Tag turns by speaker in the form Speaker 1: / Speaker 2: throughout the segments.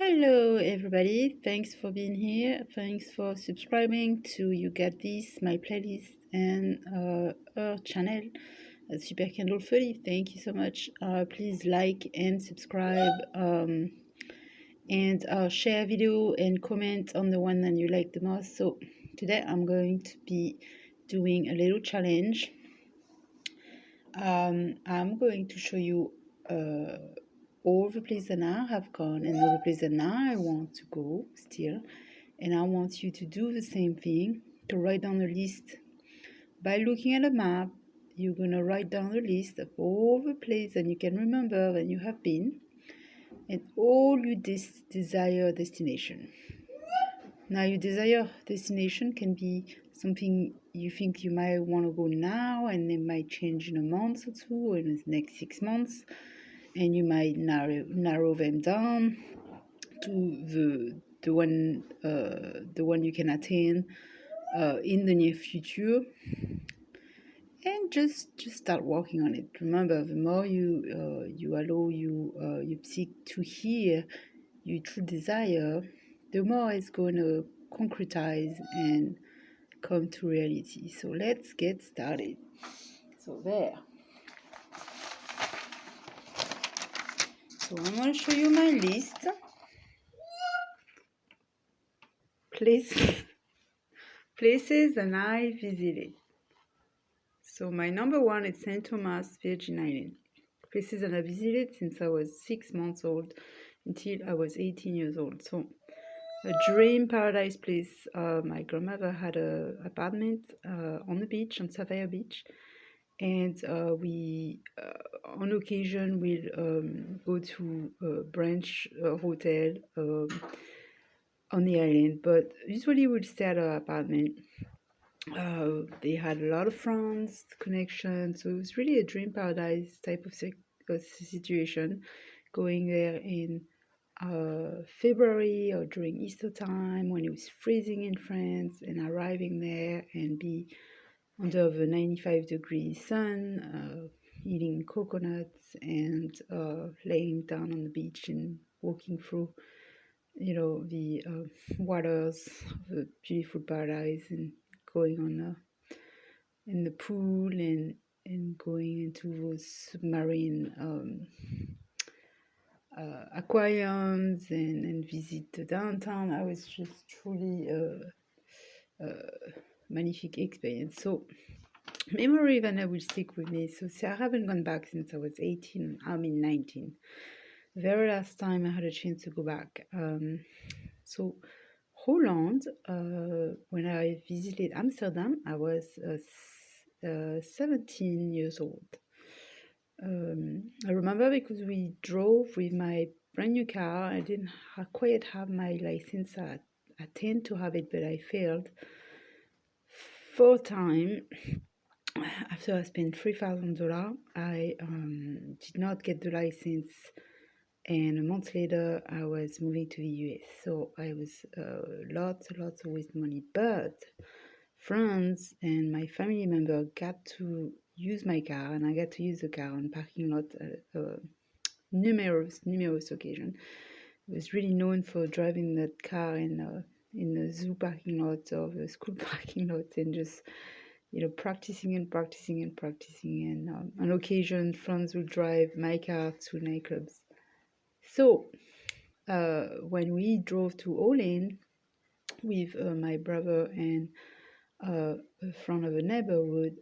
Speaker 1: Hello, everybody. Thanks for being here. Thanks for subscribing to You Got This, my playlist, and our channel, Super Candle 30. Thank you so much. Please like and subscribe and share video and comment on the one that you like the most. So, today I'm going to be doing a little challenge. I'm going to show you all the places that I have gone and all the places that I want to go still. And I want you to do the same thing, to write down a list. By looking at a map, you're going to write down a list of all the places that you can remember that you have been and all your desired destination. Now, your desired destination can be something you think you might want to go now, and it might change in a month or two, or in the next 6 months, and you might narrow them down to the one you can attain in the near future, and just start working on it. Remember, the more you allow your psyche to hear your true desire, the more it's going to concretize and come to reality. So let's get started. So there. So I'm going to show you my list. Places that I visited. So my number one is St. Thomas, Virgin Island. Places that I visited since I was 6 months old until I was 18 years old. So a dream paradise place. My grandmother had an apartment on the beach, on Sapphire Beach. And we, on occasion, will go to a branch hotel on the island. But usually we'll stay at our apartment. They had a lot of friends, connections, so it was really a dream paradise type of situation, going there in February or during Easter time when it was freezing in France, and arriving there and be under the 95-degree sun, eating coconuts and laying down on the beach and walking through the waters of the beautiful paradise, and going on in the pool, and going into those submarine aquariums, and visit the downtown. I was just truly magnifique experience. So memory that will stick with me. So I haven't gone back since I was 18. I mean 19. The very last time I had a chance to go back. So Holland, when I visited Amsterdam, I was 17 years old. I remember because we drove with my brand new car. I didn't quite have my license. I tend to have it, but I failed 4 times. After I spent $3,000, I did not get the license, and a month later I was moving to the US. So I was lots of waste money, but friends and my family member got to use my car, and I got to use the car on parking lot numerous occasions. I was really known for driving that car in the zoo parking lot or the school parking lot, and just practicing. And on occasion, friends will drive my car to nightclubs. So when we drove to Olin with my brother and a friend of a neighborhood,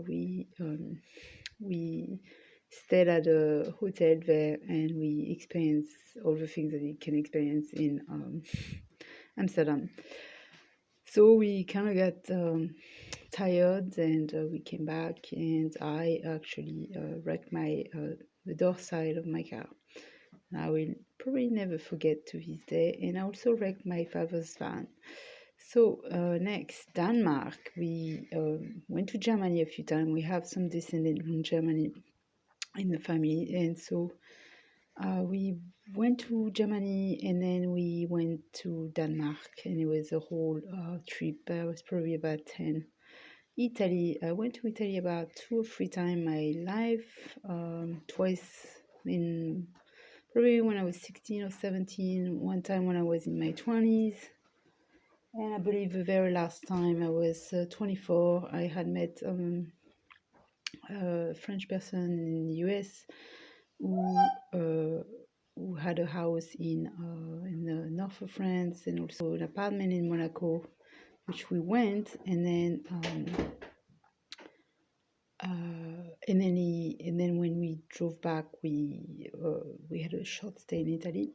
Speaker 1: we stayed at a hotel there, and we experienced all the things that you can experience in Amsterdam. So we kind of got tired, and we came back, and I actually wrecked the door side of my car. I will probably never forget to this day. And I also wrecked my father's van. So next, Denmark. We went to Germany a few times. We have some descendants from Germany in the family, and so we went to Germany, and then we went to Denmark, and it was a whole trip. I was probably about 10. Italy. I went to Italy about 2 or 3 times in my life, twice in probably when I was 16 or 17, one time when I was in my 20s. And I believe the very last time I was 24, I had met a French person in the US who had a house in the north of France and also an apartment in Monaco, which we went, and then when we drove back, we had a short stay in Italy,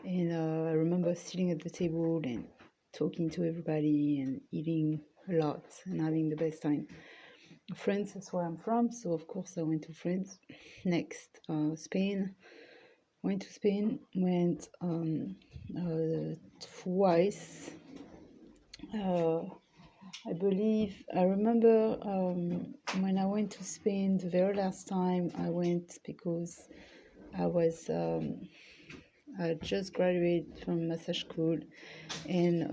Speaker 1: and I remember sitting at the table and talking to everybody and eating a lot and having the best time. France, that's where I'm from, so of course I went to France. Next, Spain. Went to Spain, went twice. I believe, I remember when I went to Spain the very last time I went because I was, I just graduated from massage school, and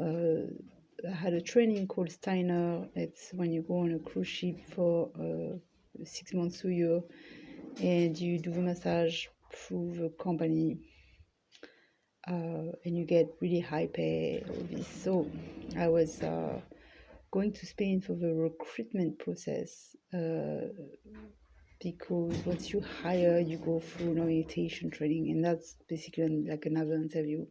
Speaker 1: I had a training called Steiner. It's when you go on a cruise ship for 6 months to a year, and you do the massage through the company, and you get really high pay, all this. So I was going to Spain for the recruitment process, because once you hire, you go through an orientation training, and that's basically like another interview.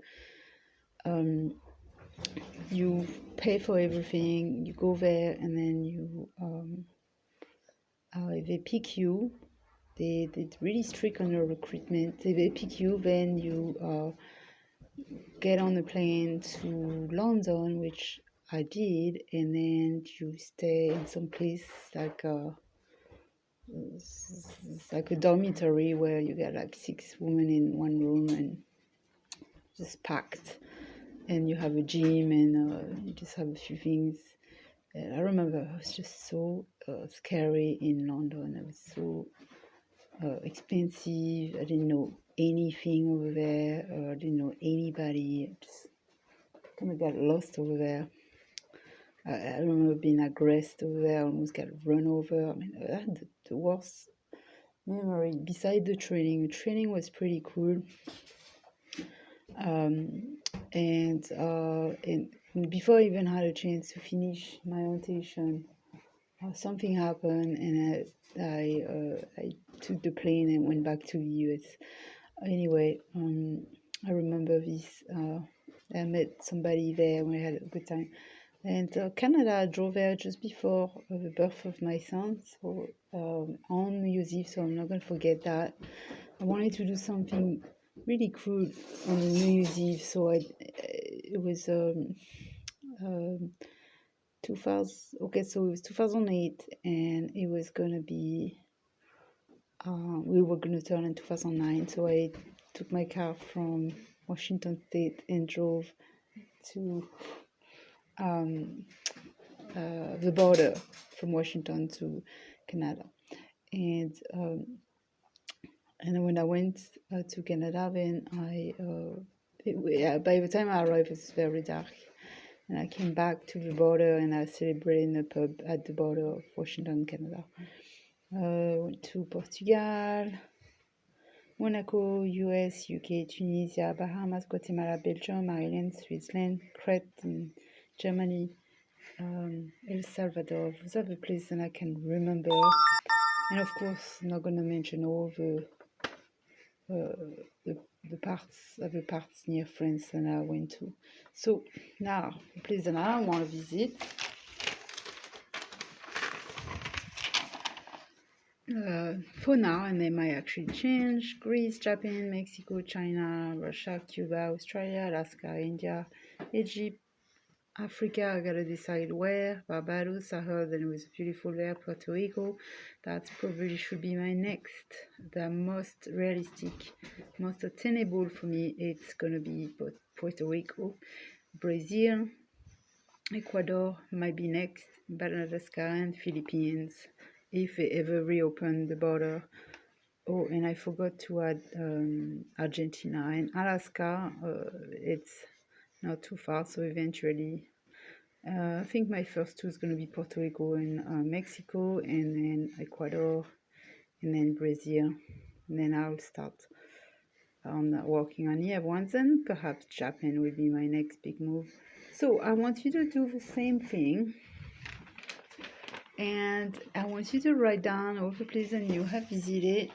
Speaker 1: You pay for everything, you go there, and then you if they pick you, they're really strict on your recruitment. If they pick you, then you get on a plane to London, which I did, and then you stay in some place like it's like a dormitory where you get like 6 women in one room and just packed, and you have a gym, and you just have a few things. And I remember it was just so scary in London. It was so expensive. I didn't know anything over there. I didn't know anybody. I just kind of got lost over there. I remember being aggressed over there. I almost got run over. I mean, I had the worst memory. Besides the training was pretty cool. And before I even had a chance to finish my orientation, something happened, and I took the plane and went back to the US. Anyway, I remember this. I met somebody there. We had a good time. And Canada, I drove there just before the birth of my son, so on New Year's Eve, so I'm not going to forget that. I wanted to do something really cool on New Year's Eve, so it was 2008, and it was going to be, we were going to turn in 2009, so I took my car from Washington State and drove to the border from Washington to Canada, and when I went to Canada, then by the time I arrived, it was very dark, and I came back to the border, and I celebrated in a pub at the border of Washington, Canada. Went to Portugal, Monaco, US, UK, Tunisia, Bahamas, Guatemala, Belgium, Ireland, Switzerland, Crete, and Germany, El Salvador. Those are the places that I can remember. And of course, I'm not going to mention all the parts near France that I went to. So now, the place that I want to visit. For now, and they might actually change: Greece, Japan, Mexico, China, Russia, Cuba, Australia, Alaska, India, Egypt, Africa. I gotta decide where. Barbados, I heard that it was beautiful there. Puerto Rico, that probably should be my next. The most realistic, most attainable for me, it's gonna be Puerto Rico. Brazil, Ecuador might be next, Madagascar, and Philippines, if they ever reopen the border. Oh, and I forgot to add Argentina and Alaska. It's not too far, so eventually I think my first two is going to be Puerto Rico and Mexico, and then Ecuador, and then Brazil, and then I'll start on working on here once, and perhaps Japan will be my next big move. So I want you to do the same thing, and I want you to write down all the places that you have visited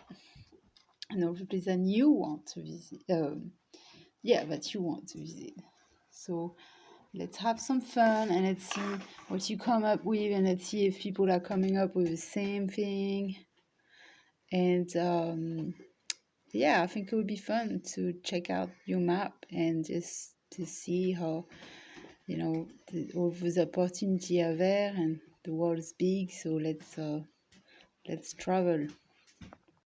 Speaker 1: and all the places that you want to visit. That you want to visit. So let's have some fun, and let's see what you come up with, and let's see if people are coming up with the same thing. And I think it would be fun to check out your map and just to see how, all those opportunities are there, and the world is big. So let's travel.